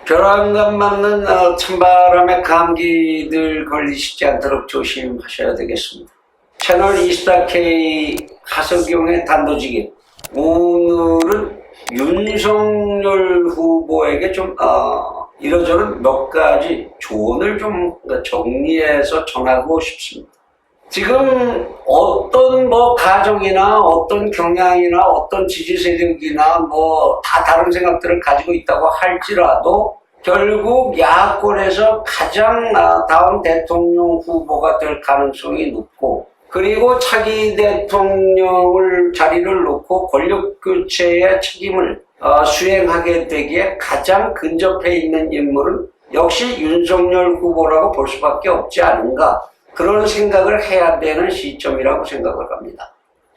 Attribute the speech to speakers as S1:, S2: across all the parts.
S1: 벼랑간 맞는 찬바람에 감기들 걸리시지 않도록 조심하셔야 되겠습니다. 채널 24K 하석용의 단도직입. 오늘은 윤석열 후보에게 좀 이러저런 몇 가지 조언을 좀 정리해서 전하고 싶습니다. 지금 어떤 가정이나 어떤 경향이나 어떤 지지 세력이나 다 다른 생각들을 가지고 있다고 할지라도 결국 야권에서 가장 다음 대통령 후보가 될 가능성이 높고, 그리고 차기 대통령을 자리를 놓고 권력 교체의 책임을 수행하게 되기에 가장 근접해 있는 인물은 역시 윤석열 후보라고 볼 수밖에 없지 않은가, 그런 생각을 해야 되는 시점이라고 생각을 합니다.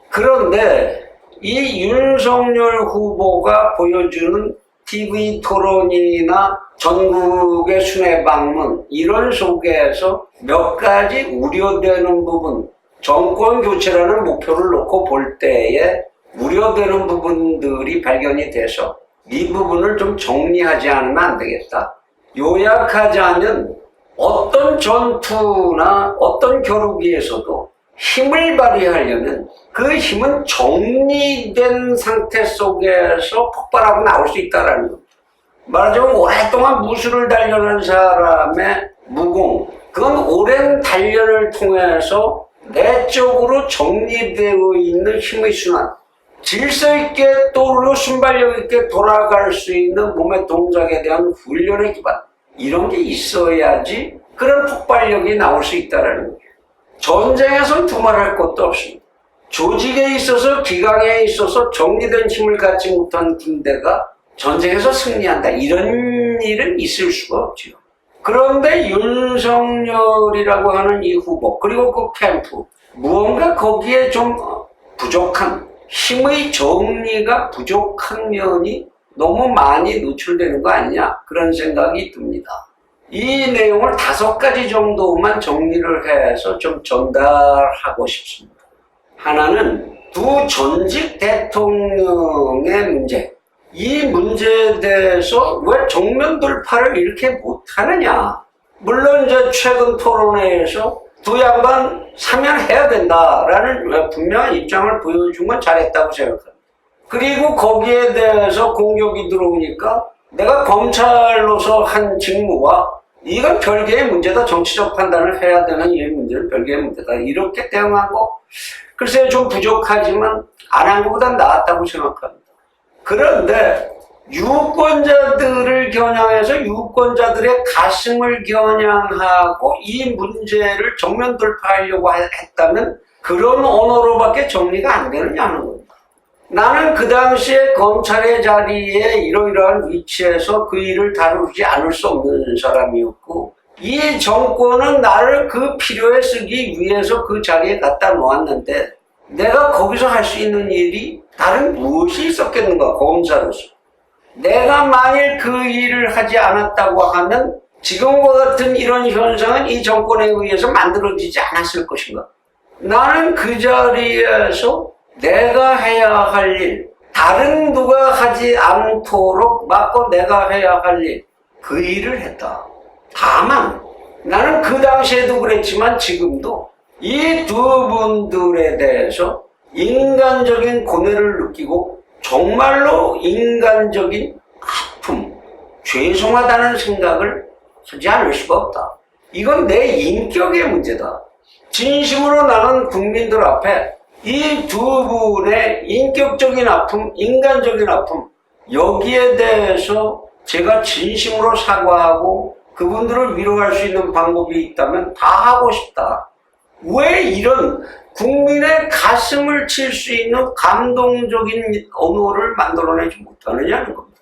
S1: 그런데 이 윤석열 후보가 보여주는 TV 토론이나 전국의 순회 방문, 이런 속에서 몇 가지 우려되는 부분, 정권 교체라는 목표를 놓고 볼 때에 우려되는 부분들이 발견이 돼서 이 부분을 좀 정리하지 않으면 안 되겠다. 요약하자면 어떤 전투나 어떤 겨루기에서도 힘을 발휘하려면 그 힘은 정리된 상태 속에서 폭발하고 나올 수 있다는 겁니다. 말하자면 오랫동안 무술을 단련한 사람의 무공, 그건 오랜 단련을 통해서 내적으로 정리되어 있는 힘의 순환, 질서 있게 또 순발력 있게 돌아갈 수 있는 몸의 동작에 대한 훈련의 기반, 이런 게 있어야지 그런 폭발력이 나올 수 있다는 거예요. 전쟁에서는 두말할 것도 없습니다. 조직에 있어서, 기강에 있어서 정리된 힘을 갖지 못한 군대가 전쟁에서 승리한다, 이런 일은 있을 수가 없죠. 그런데 윤석열이라고 하는 이 후보, 그리고 그 캠프, 무언가 거기에 좀 부족한, 힘의 정리가 부족한 면이 너무 많이 노출되는 거 아니냐, 그런 생각이 듭니다. 이 내용을 5가지 정도만 정리를 해서 좀 전달하고 싶습니다. 하나는 두 전직 대통령의 문제. 이 문제에 대해서 왜 정면 돌파를 이렇게 못하느냐. 물론 이제 최근 토론회에서 두 양반 사면해야 된다라는 분명한 입장을 보여준 건 잘했다고 생각합니다. 그리고 거기에 대해서 공격이 들어오니까 내가 검찰로서 한 직무와 이건 별개의 문제다, 정치적 판단을 해야 되는 이 문제는 별개의 문제다, 이렇게 대응하고, 글쎄요 좀 부족하지만 안 한 것보단 나았다고 생각합니다. 그런데 유권자들을 겨냥해서 유권자들의 가슴을 겨냥하고 이 문제를 정면 돌파하려고 했다면 그런 언어로밖에 정리가 안 되느냐는 겁니다. 나는 그 당시에 검찰의 자리에 이러이러한 위치에서 그 일을 다루지 않을 수 없는 사람이었고, 이 정권은 나를 그 필요에 쓰기 위해서 그 자리에 갖다 놓았는데 내가 거기서 할 수 있는 일이 다른 무엇이 있었겠는가, 검사로서. 내가 만일 그 일을 하지 않았다고 하면 지금과 같은 이런 현상은 이 정권에 의해서 만들어지지 않았을 것인가. 나는 그 자리에서 내가 해야 할 일, 다른 누가 하지 않도록 막고 내가 해야 할 일, 그 일을 했다. 다만 나는 그 당시에도 그랬지만 지금도 이 두 분들에 대해서 인간적인 고뇌를 느끼고 정말로 인간적인 아픔, 죄송하다는 생각을 하지 않을 수가 없다. 이건 내 인격의 문제다. 진심으로 나는 국민들 앞에 이 두 분의 인격적인 아픔, 인간적인 아픔, 여기에 대해서 제가 진심으로 사과하고 그분들을 위로할 수 있는 방법이 있다면 다 하고 싶다. 왜 이런 국민의 가슴을 칠 수 있는 감동적인 언어를 만들어내지 못하느냐는 겁니다.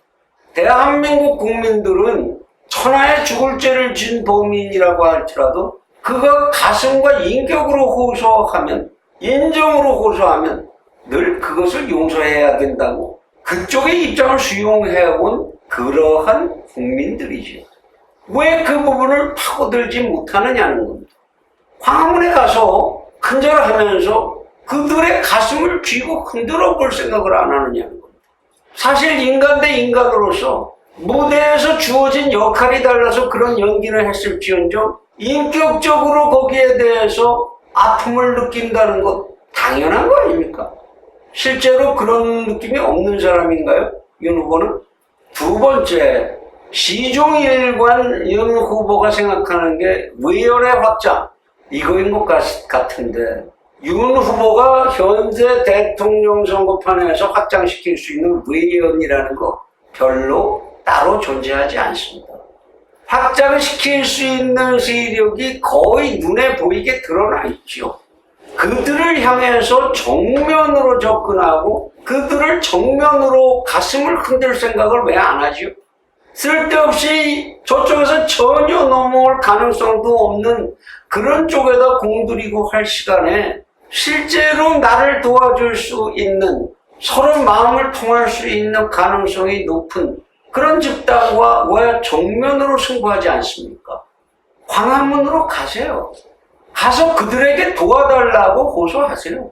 S1: 대한민국 국민들은 천하에 죽을 죄를 진 범인이라고 할지라도 그가 가슴과 인격으로 호소하면, 인정으로 호소하면 늘 그것을 용서해야 된다고 그쪽의 입장을 수용해온 그러한 국민들이죠. 왜 그 부분을 파고들지 못하느냐는 겁니다. 광화문에 가서 큰절하면서 그들의 가슴을 쥐고 흔들어 볼 생각을 안 하느냐는 겁니다. 사실 인간 대 인간으로서 무대에서 주어진 역할이 달라서 그런 연기를 했을지언정 인격적으로 거기에 대해서 아픔을 느낀다는 것 당연한 거 아닙니까? 실제로 그런 느낌이 없는 사람인가요? 윤 후보는? 두 번째, 시종일관 윤 후보가 생각하는 게 외연의 확장, 이거인 것 같은데 윤 후보가 현재 대통령 선거판에서 확장시킬 수 있는 외연이라는 거 별로 따로 존재하지 않습니다. 확장시킬 수 있는 세력이 거의 눈에 보이게 드러나 있죠. 그들을 향해서 정면으로 접근하고 그들을 정면으로 가슴을 흔들 생각을 왜 안 하죠? 쓸데없이 저쪽에서 전혀 넘어올 가능성도 없는 그런 쪽에다 공들이고 할 시간에 실제로 나를 도와줄 수 있는, 서로 마음을 통할 수 있는 가능성이 높은 그런 집단과 왜 정면으로 승부하지 않습니까? 광화문으로 가세요. 가서 그들에게 도와달라고 호소하세요.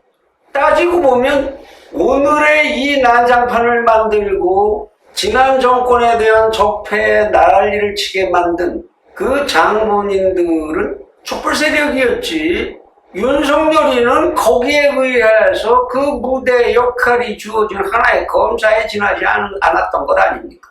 S1: 따지고 보면 오늘의 이 난장판을 만들고 지난 정권에 대한 적폐의 난리를 치게 만든 그 장본인들은 촛불 세력이었지, 윤석열이는 거기에 의해서 그 무대 역할이 주어진 하나의 검사에 지나지 않았던 것 아닙니까?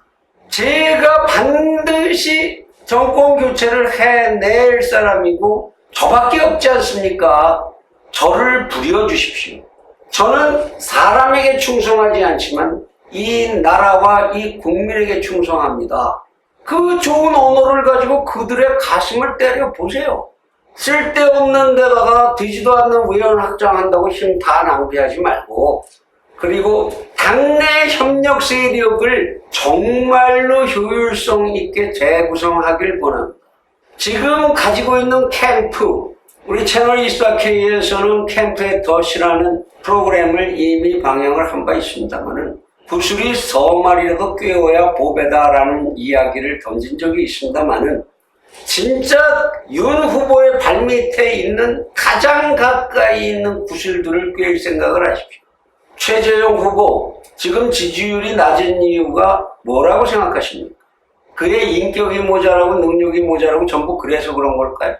S1: 제가 반드시 정권 교체를 해낼 사람이고 저밖에 없지 않습니까? 저를 부려주십시오. 저는 사람에게 충성하지 않지만 이 나라와 이 국민에게 충성합니다. 그 좋은 언어를 가지고 그들의 가슴을 때려보세요. 쓸데없는 데다가 되지도 않는 외연 확장한다고 힘 다 낭비하지 말고, 그리고 당내 협력 세력을 정말로 효율성 있게 재구성하길 바랍니다. 지금 가지고 있는 캠프, 우리 채널 이스타K에서는 캠프의 덫이라는 프로그램을 이미 방영을 한 바 있습니다만은 구슬이 서말이라도 꿰어야 보배다라는 이야기를 던진 적이 있습니다만은 진짜 윤 후보의 발밑에 있는 가장 가까이 있는 구슬들을 꿰을 생각을 하십시오. 최재형 후보, 지금 지지율이 낮은 이유가 뭐라고 생각하십니까? 그의 인격이 모자라고 능력이 모자라고 전부 그래서 그런 걸까요?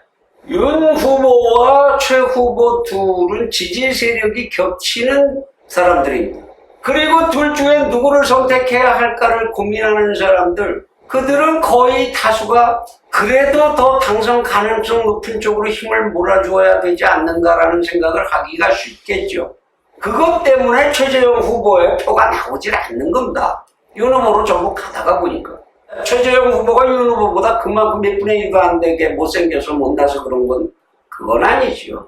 S1: 윤 후보와 최 후보 둘은 지지 세력이 겹치는 사람들입니다. 그리고 둘 중에 누구를 선택해야 할까를 고민하는 사람들, 그들은 거의 다수가 그래도 더 당선 가능성 높은 쪽으로 힘을 몰아주어야 되지 않는가라는 생각을 하기가 쉽겠죠. 그것 때문에 최재형 후보의 표가 나오질 않는 겁니다. 윤 후보로 전부 가다가 보니까. 최재형 후보가 윤 후보보다 그만큼 몇 분의 1도 안 되게 못생겨서 못나서 그런 건 그건 아니지요.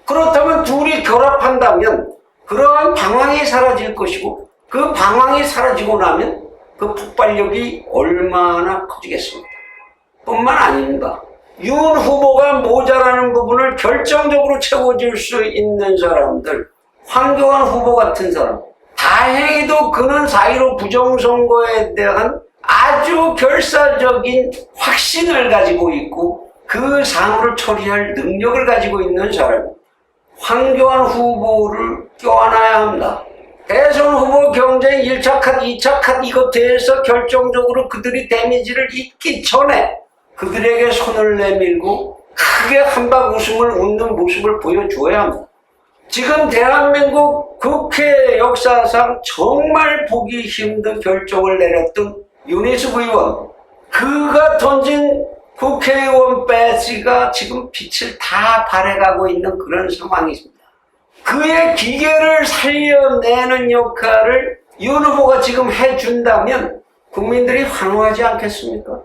S1: 그렇다면 둘이 결합한다면 그러한 방황이 사라질 것이고, 그 방황이 사라지고 나면 그 폭발력이 얼마나 커지겠습니까? 뿐만 아닙니다. 윤 후보가 모자라는 부분을 결정적으로 채워줄 수 있는 사람들, 황교안 후보 같은 사람, 다행히도 그는 4.15 부정선거에 대한 아주 결사적인 확신을 가지고 있고 그 사물을 처리할 능력을 가지고 있는 사람입니다. 황교안 후보를 껴안아야 합니다. 대선 후보 경쟁 1차 컷, 2차 컷 이것 대해서 결정적으로 그들이 데미지를 입기 전에 그들에게 손을 내밀고 크게 한박 웃음을 웃는 모습을 보여줘야 합니다. 지금 대한민국 국회 역사상 정말 보기 힘든 결정을 내렸던 윤희숙 의원, 그가 던진 국회의원 배지가 지금 빛을 다 발해가고 있는 그런 상황입니다. 그의 기계를 살려내는 역할을 윤 후보가 지금 해준다면 국민들이 환호하지 않겠습니까?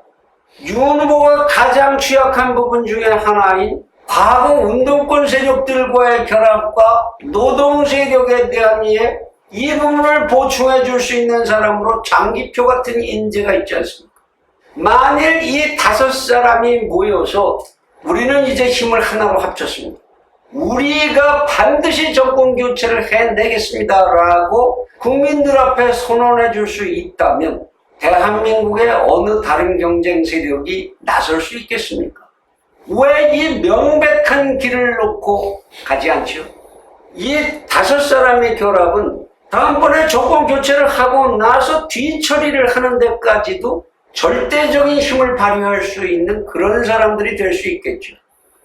S1: 윤 후보가 가장 취약한 부분 중에 하나인 과거 운동권 세력들과의 결합과 노동 세력에 대한 이해, 이 부분을 보충해 줄 수 있는 사람으로 장기표 같은 인재가 있지 않습니까? 만일 이 5사람이 모여서 우리는 이제 힘을 하나로 합쳤습니다. 우리가 반드시 정권 교체를 해내겠습니다라고 국민들 앞에 선언해 줄 수 있다면 대한민국의 어느 다른 경쟁 세력이 나설 수 있겠습니까? 왜 이 명백한 길을 놓고 가지 않죠? 이 5사람의 결합은 다음번에 정권 교체를 하고 나서 뒤처리를 하는 데까지도 절대적인 힘을 발휘할 수 있는 그런 사람들이 될 수 있겠죠.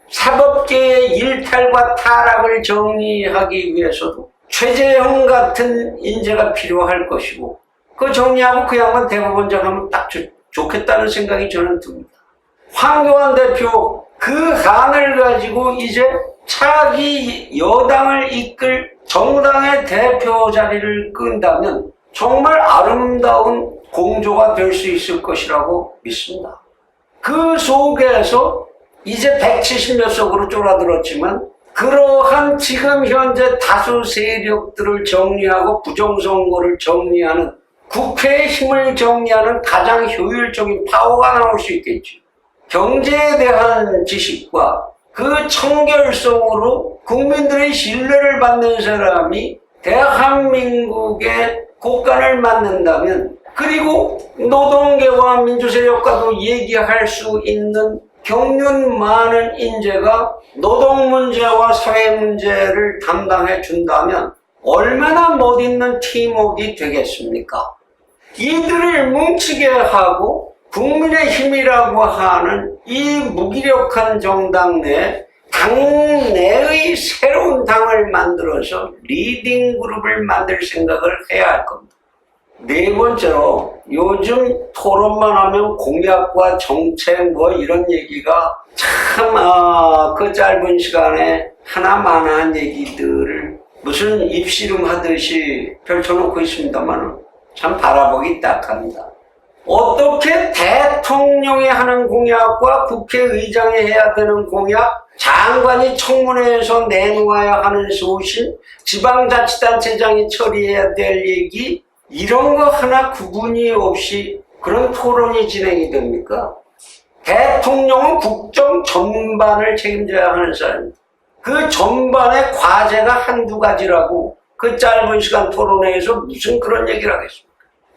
S1: 사법계의 일탈과 타락을 정리하기 위해서도 최재형 같은 인재가 필요할 것이고, 그 정리하고 그 양반 대법원장 하면 딱 좋겠다는 생각이 저는 듭니다. 황교안 대표 그 한을 가지고 이제 차기 여당을 이끌 정당의 대표 자리를 끈다면 정말 아름다운 공조가 될 수 있을 것이라고 믿습니다. 그 속에서 이제 170몇 석으로 쫄아들었지만 그러한 지금 현재 다수 세력들을 정리하고 부정선거를 정리하는, 국회의 힘을 정리하는 가장 효율적인 파워가 나올 수 있겠죠. 경제에 대한 지식과 그 청결성으로 국민들의 신뢰를 받는 사람이 대한민국의 곳간을 맡는다면, 그리고 노동계와 민주세력과도 얘기할 수 있는 경륜 많은 인재가 노동 문제와 사회 문제를 담당해 준다면 얼마나 멋있는 팀워크가 되겠습니까? 이들을 뭉치게 하고 국민의 힘이라고 하는 이 무기력한 정당 내 당내의 새로운 당을 만들어서 리딩 그룹을 만들 생각을 해야 할 겁니다. 네 번째로, 요즘 토론만 하면 공약과 정책 뭐 이런 얘기가 참 그 짧은 시간에 하나만한 얘기들을 무슨 입씨름 하듯이 펼쳐놓고 있습니다만 참 바라보기 딱합니다. 어떻게 대통령이 하는 공약과 국회의장이 해야 되는 공약, 장관이 청문회에서 내놓아야 하는 소신, 지방자치단체장이 처리해야 될 얘기, 이런 거 하나 구분이 없이 그런 토론이 진행이 됩니까? 대통령은 국정 전반을 책임져야 하는 사람입니다. 그 전반의 과제가 한두 가지라고 그 짧은 시간 토론회에서 무슨 그런 얘기를 하겠습니까?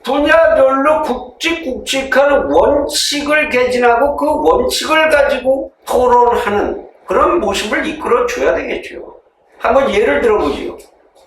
S1: 분야별로 굵직굵직한 원칙을 개진하고 그 원칙을 가지고 토론하는 그런 모습을 이끌어줘야 되겠죠. 한번 예를 들어보지요.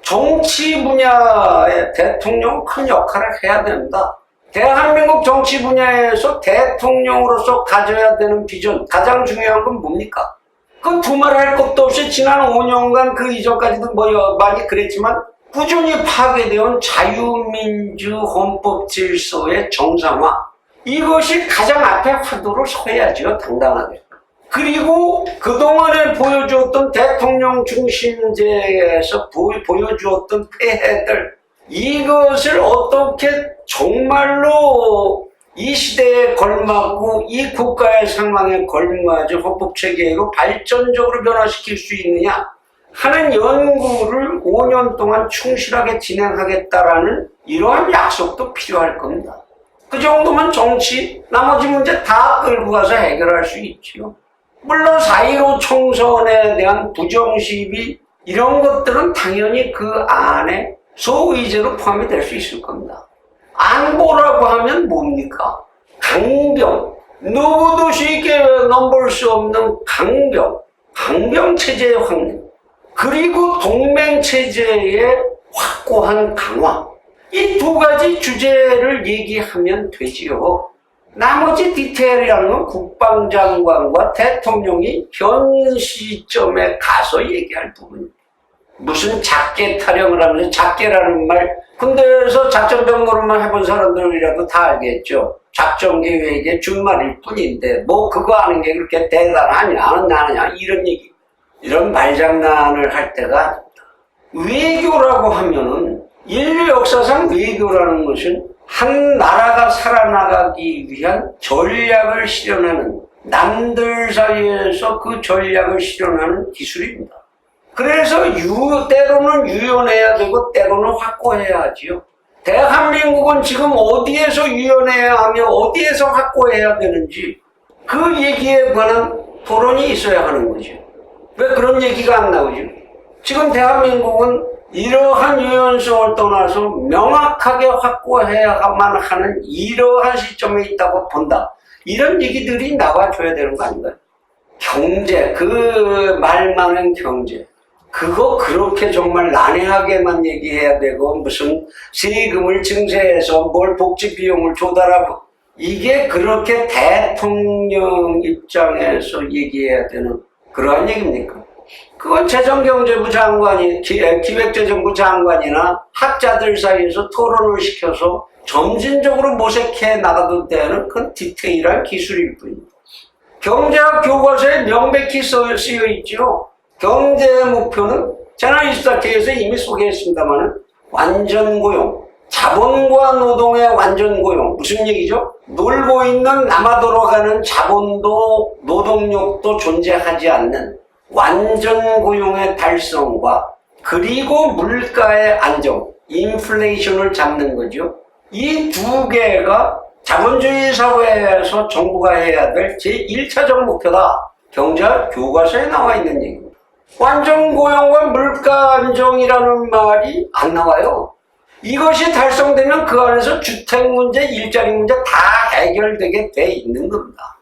S1: 정치 분야에 대통령은 큰 역할을 해야 된다. 대한민국 정치 분야에서 대통령으로서 가져야 되는 비전, 가장 중요한 건 뭡니까? 그 두말할 것도 없이 지난 5년간 그 이전까지도 많이 그랬지만 꾸준히 파괴되어 자유민주 헌법 질서의 정상화, 이것이 가장 앞에 화두로 서야죠, 당당하게. 그리고 그동안에 보여주었던 대통령 중심제에서 보여주었던 폐해들, 이것을 어떻게 정말로 이 시대에 걸맞고 이 국가의 상황에 걸맞은 헌법체계로 발전적으로 변화시킬 수 있느냐 하는 연구를 5년 동안 충실하게 진행하겠다라는 이러한 약속도 필요할 겁니다. 그 정도면 정치, 나머지 문제 다 끌고 가서 해결할 수 있지요. 물론 4.15 총선에 대한 부정시비, 이런 것들은 당연히 그 안에 소의제로 포함이 될 수 있을 겁니다. 안보라고 하면 뭡니까? 강병, 누구도 쉽게 넘볼 수 없는 강병체제의 확립, 그리고 동맹체제의 확고한 강화, 이 두 가지 주제를 얘기하면 되지요. 나머지 디테일이라는 건 국방장관과 대통령이 현 시점에 가서 얘기할 부분입니다. 무슨 작계 타령을 하면서, 작계라는 말, 군대에서 작전병 노릇만 해본 사람들이라도 다 알겠죠. 작전계획의 준말일 뿐인데 뭐 그거 하는 게 그렇게 대단하냐 안 나느냐 이런 얘기, 이런 말장난을 할 때가 아닙니다. 외교라고 하면은 인류 역사상 외교라는 것은 한 나라가 살아나가기 위한 전략을 실현하는, 남들 사이에서 그 전략을 실현하는 기술입니다. 그래서 때로는 유연해야 되고 때로는 확고해야 하지요. 대한민국은 지금 어디에서 유연해야 하며 어디에서 확고해야 되는지 그 얘기에 관한 토론이 있어야 하는 거죠. 왜 그런 얘기가 안 나오죠? 지금 대한민국은 이러한 유연성을 떠나서 명확하게 확고해야만 하는 이러한 시점에 있다고 본다. 이런 얘기들이 나와줘야 되는 거 아닌가요? 경제, 그 말 많은 경제, 그거 그렇게 정말 난해하게만 얘기해야 되고 무슨 세금을 증세해서 뭘 복지 비용을 조달하고 이게 그렇게 대통령 입장에서 얘기해야 되는 그러한 얘기입니까? 그건 재정경제부 장관이, 기획재정부 장관이나 학자들 사이에서 토론을 시켜서 점진적으로 모색해 나가도 되는 그건 디테일한 기술일 뿐입니다. 경제학 교과서에 명백히 쓰여 있죠. 경제의 목표는 채널 24K에서 이미 소개했습니다만 완전 고용, 자본과 노동의 완전 고용. 무슨 얘기죠? 놀고 있는 남아도로 가는 자본도 노동력도 존재하지 않는 완전 고용의 달성과 그리고 물가의 안정, 인플레이션을 잡는 거죠. 이 두 개가 자본주의 사회에서 정부가 해야 될 제1차적 목표다. 경제학 교과서에 나와 있는 얘기입니다. 완전 고용과 물가 안정이라는 말이 안 나와요. 이것이 달성되면 그 안에서 주택 문제, 일자리 문제 다 해결되게 돼 있는 겁니다.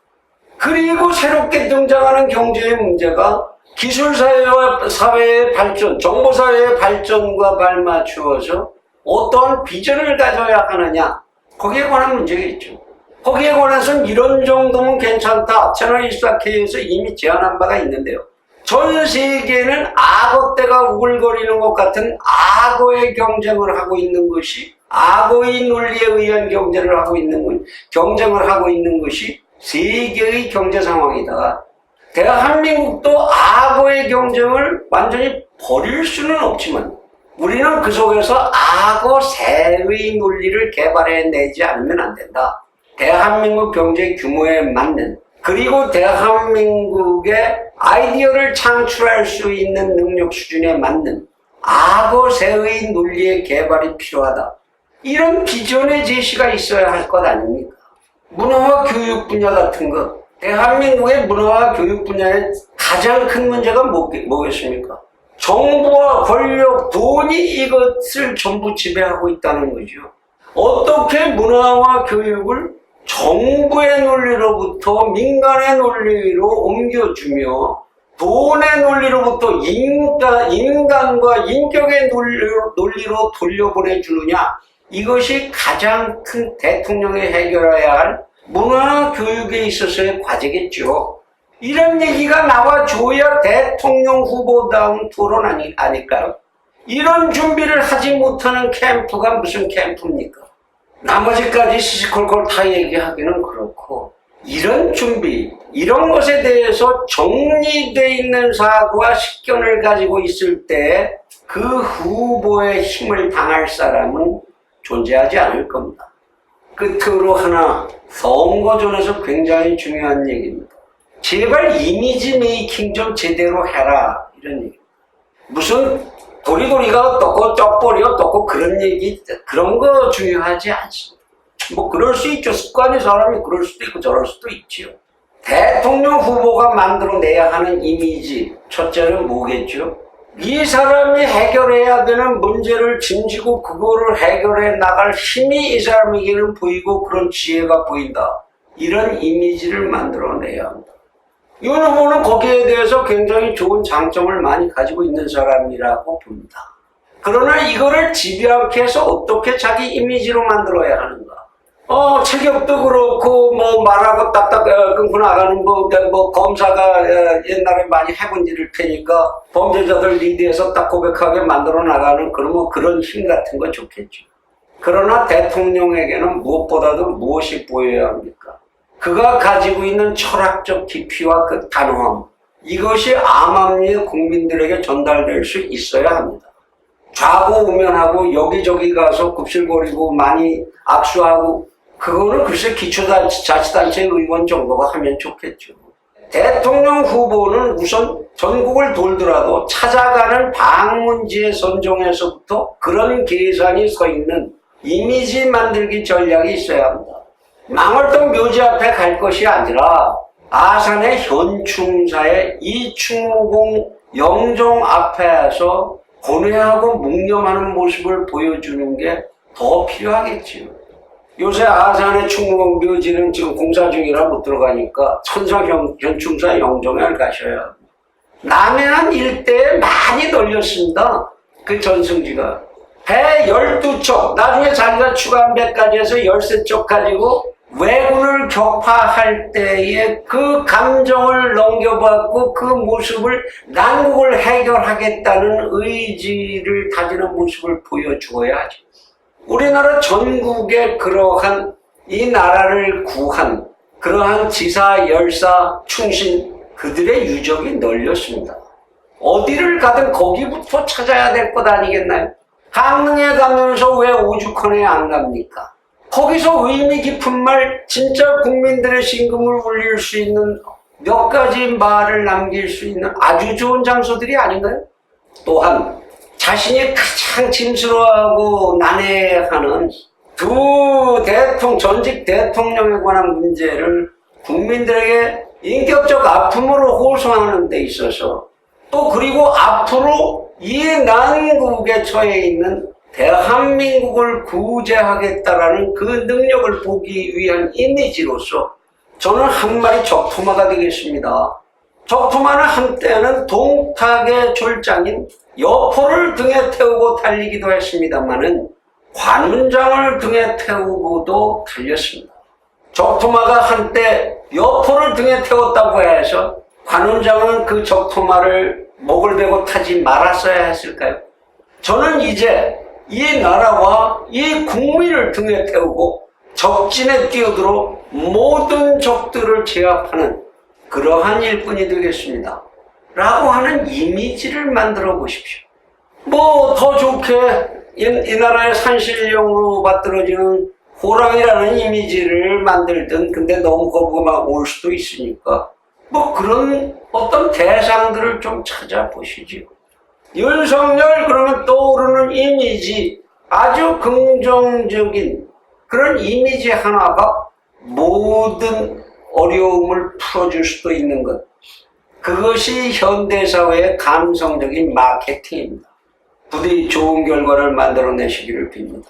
S1: 그리고 새롭게 등장하는 경제의 문제가 기술사회와 사회의 발전, 정보사회의 발전과 발맞추어서 어떠한 비전을 가져야 하느냐, 거기에 관한 문제가 있죠. 거기에 관해서는 이런 정도면 괜찮다. 채널 24K에서 이미 제안한 바가 있는데요. 전 세계는 악어 떼가 우글거리는 것 같은 악어의 경쟁을 하고 있는 것이, 악어의 논리에 의한 경쟁을 하고 있는 것이 세계의 경제 상황이다. 대한민국도 악어의 경쟁을 완전히 버릴 수는 없지만 우리는 그 속에서 악어 새의 논리를 개발해내지 않으면 안 된다. 대한민국 경제 규모에 맞는, 그리고 대한민국의 아이디어를 창출할 수 있는 능력 수준에 맞는 악어 새의 논리의 개발이 필요하다. 이런 비전의 제시가 있어야 할 것 아닙니까? 문화와 교육 분야 같은 것, 대한민국의 문화와 교육 분야의 가장 큰 문제가 뭐겠습니까? 정부와 권력, 돈이 이것을 전부 지배하고 있다는 거죠. 어떻게 문화와 교육을 정부의 논리로부터 민간의 논리로 옮겨주며 돈의 논리로부터 인간과 인격의 논리로 돌려보내주느냐, 이것이 가장 큰 대통령이 해결해야 할 문화 교육에 있어서의 과제겠죠. 이런 얘기가 나와줘야 대통령 후보다운 토론 아닐까요? 이런 준비를 하지 못하는 캠프가 무슨 캠프입니까? 나머지까지 시시콜콜 다 얘기하기는 그렇고, 이런 준비, 이런 것에 대해서 정리되어 있는 사고와 식견을 가지고 있을 때 그 후보의 힘을 당할 사람은 존재하지 않을 겁니다. 끝으로 하나, 선거전에서 굉장히 중요한 얘기입니다. 제발 이미지 메이킹 좀 제대로 해라, 이런 얘기. 무슨 도리도리가 어떻고 쩍벌이 어떻고 그런 얘기, 그런 거 중요하지 않습니다. 뭐 그럴 수 있죠. 습관이 사람이 그럴 수도 있고 저럴 수도 있지요. 대통령 후보가 만들어내야 하는 이미지, 첫째는 뭐겠죠? 이 사람이 해결해야 되는 문제를 짐지고 그거를 해결해 나갈 힘이 이 사람에게는 보이고 그런 지혜가 보인다. 이런 이미지를 만들어내야 합니다. 윤 후보는 거기에 대해서 굉장히 좋은 장점을 많이 가지고 있는 사람이라고 봅니다. 그러나 이거를 지배하게 해서 어떻게 자기 이미지로 만들어야 하는가? 체격도 그렇고, 말하고 딱딱 끊고 나가는 검사가 옛날에 많이 해본 일일 테니까 범죄자들 리드해서 딱 고백하게 만들어 나가는 그런 힘 같은 거 좋겠죠. 그러나 대통령에게는 무엇보다도 무엇이 보여야 합니까? 그가 가지고 있는 철학적 깊이와 그 단호함, 이것이 암암리에 국민들에게 전달될 수 있어야 합니다. 좌고우면하고 여기저기 가서 굽실거리고 많이 악수하고, 그거는 글쎄 기초자치단체 의원 정도가 하면 좋겠죠. 대통령 후보는 우선 전국을 돌더라도 찾아가는 방문지의 선정에서부터 그런 계산이 서 있는 이미지 만들기 전략이 있어야 합니다. 망월동 묘지 앞에 갈 것이 아니라 아산의 현충사의 이충무공 영종 앞에서 고뇌하고 묵념하는 모습을 보여주는 게 더 필요하겠지요. 요새 아산의 충무공 묘지는 지금 공사 중이라 못 들어가니까 천상 현충사 영종에 가셔야 합니다. 남해안 일대에 많이 널렸습니다. 그 전승지가. 배 12척, 나중에 자기가 추가한 배까지 해서 13척 가지고 왜군을 격파할 때의 그 감정을 넘겨받고 그 모습을 난국을 해결하겠다는 의지를 다지는 모습을 보여주어야 하죠. 우리나라 전국에 그러한 이 나라를 구한 그러한 지사, 열사, 충신 그들의 유적이 널렸습니다. 어디를 가든 거기부터 찾아야 될 것 아니겠나요? 강릉에 가면서 왜 오죽헌에 안 갑니까? 거기서 의미 깊은 말, 진짜 국민들의 심금을 울릴 수 있는 몇 가지 말을 남길 수 있는 아주 좋은 장소들이 아닌가요? 또한 자신이 가장 짐스러워하고 난해하는 전직 대통령에 관한 문제를 국민들에게 인격적 아픔으로 호소하는 데 있어서 또 그리고 앞으로 이 난국에 처해 있는 대한민국을 구제하겠다라는 그 능력을 보기 위한 이미지로서 저는 한 마리 적토마가 되겠습니다. 적토마는 한때는 동탁의 졸장인 여포를 등에 태우고 달리기도 했습니다마는 관운장을 등에 태우고도 달렸습니다. 적토마가 한때 여포를 등에 태웠다고 해서 관운장은 그 적토마를 목을 베고 타지 말았어야 했을까요? 저는 이제 이 나라와 이 국민을 등에 태우고 적진에 뛰어들어 모든 적들을 제압하는 그러한 일꾼이 되겠습니다. 라고 하는 이미지를 만들어 보십시오. 뭐 더 좋게 이 나라의 산신령으로 받들어지는 호랑이라는 이미지를 만들든 근데 너무 거부가 올 수도 있으니까 뭐 그런 어떤 대상들을 좀 찾아보시죠. 윤석열 그러면 떠오르는 이미지, 아주 긍정적인 그런 이미지 하나가 모든 어려움을 풀어줄 수도 있는 것. 그것이 현대사회의 감성적인 마케팅입니다. 부디 좋은 결과를 만들어내시기를 빕니다.